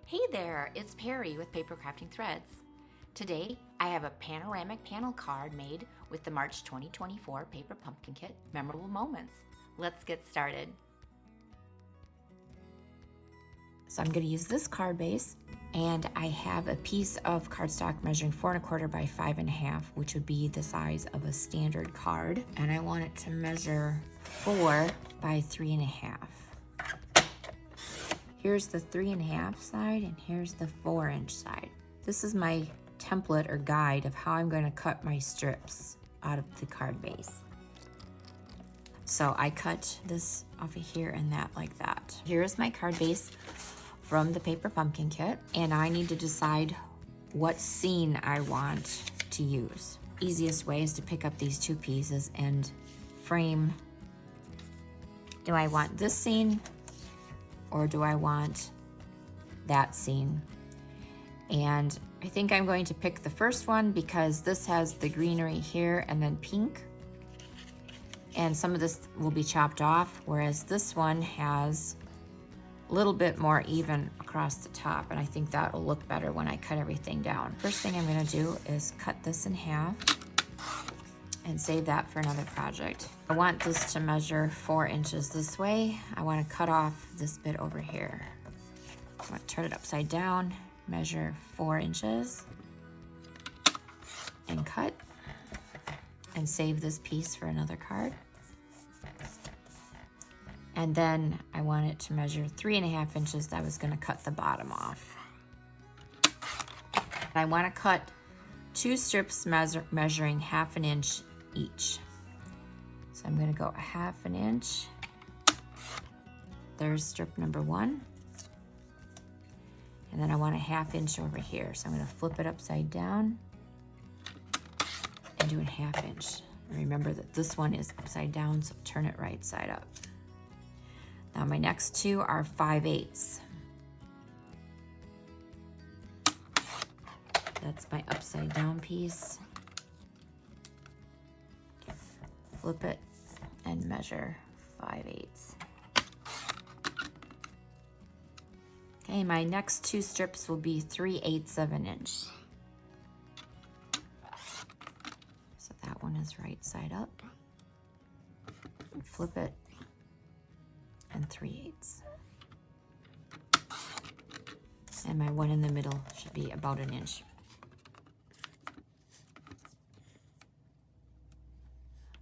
Hey there, it's Perry with PapercraftingThreads. Today, I have a panoramic panel card made with the March 2024 Paper Pumpkin Kit Memorable Moments. Let's get started. So I'm going to use this card base, and I have a piece of cardstock measuring 4 1/4 by 5 1/2, which would be the size of a standard card. And I want it to measure 4 by 3 1/2. Here's the 3 1/2 side, and here's the 4-inch side. This is my template or guide of how I'm going to cut my strips out of the card base. So I cut this off of here and that like that. Here's my card base from the Paper Pumpkin Kit, and I need to decide what scene I want to use. Easiest way is to pick up these two pieces and frame. Do I want this scene or do I want that scene? And I think I'm going to pick the first one because this has the greenery here and then pink. And some of this will be chopped off, whereas this one has a little bit more even across the top, and I think that will look better when I cut everything down. First thing I'm gonna do is cut this in half and save that for another project. I want this to measure 4 inches this way. I want to cut off this bit over here. I'm going to turn it upside down, measure 4 inches, and cut, and save this piece for another card. And then I want it to measure 3 1/2 inches. That was going to cut the bottom off. I want to cut 2 strips measuring 1/2 inch each. So I'm going to go 1/2 inch. There's strip number 1. And then I want 1/2 inch over here. So I'm going to flip it upside down and do 1/2 inch. Remember that this one is upside down, so turn it right side up. Now my next two are 5/8. That's my upside down piece. Flip it and measure 5/8. Okay, my next 2 strips will be 3/8 of an inch. So that one is right side up. Flip it and 3/8. And my one in the middle should be about 1 inch.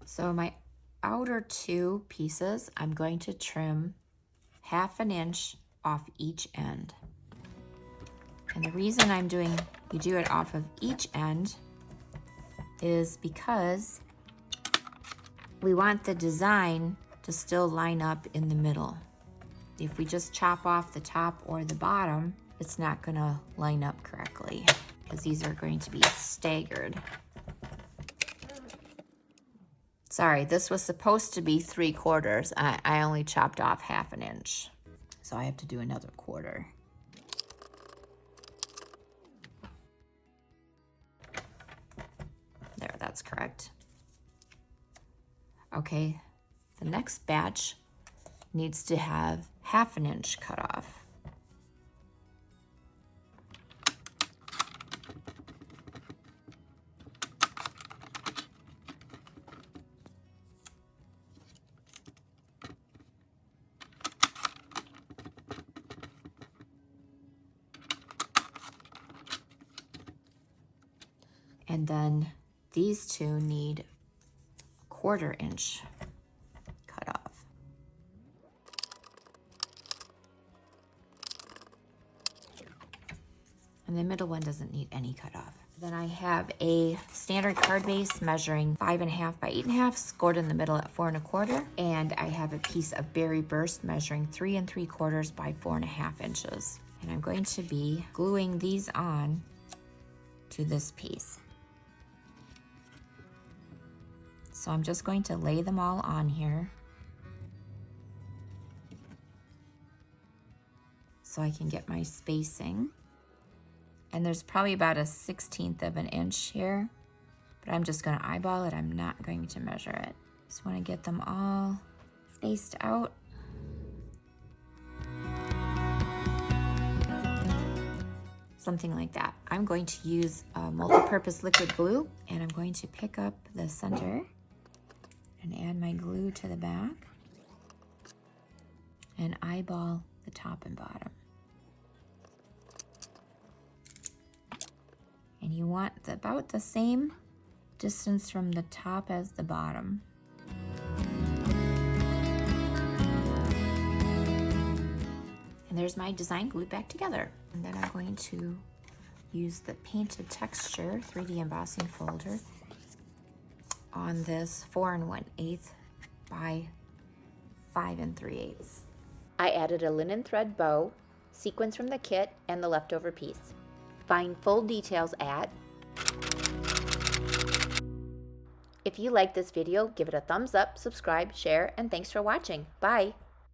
So my outer 2 pieces, I'm going to trim 1/2 inch off each end. And the reason you do it off of each end is because we want the design to still line up in the middle. If we just chop off the top or the bottom, it's not gonna line up correctly because these are going to be staggered. Sorry, this was supposed to be 3/4. I only chopped off 1/2 inch. So I have to do another 1/4. There, that's correct. Okay, the next batch needs to have 1/2 inch cut off. And then these two need 1/4 inch cut off. And the middle one doesn't need any cut off. Then I have a standard card base measuring 5 1/2 by 8 1/2, scored in the middle at 4 1/4. And I have a piece of berry burst measuring 3 3/4 by 4 1/2 inches. And I'm going to be gluing these on to this piece. So I'm just going to lay them all on here so I can get my spacing. And there's probably about 1/16 of an inch here, but I'm just gonna eyeball it. I'm not going to measure it. Just wanna get them all spaced out. something like that. I'm going to use a multi-purpose liquid glue, and I'm going to pick up the center and add my glue to the back and eyeball the top and bottom. And you want about the same distance from the top as the bottom. And there's my design glued back together. And then I'm going to use the painted texture 3D embossing folder on this 4 1/8 by 5 3/8. I added a linen thread bow, sequins from the kit, and the leftover piece. Find full details at... If you like this video, give it a thumbs up, subscribe, share, and thanks for watching. Bye!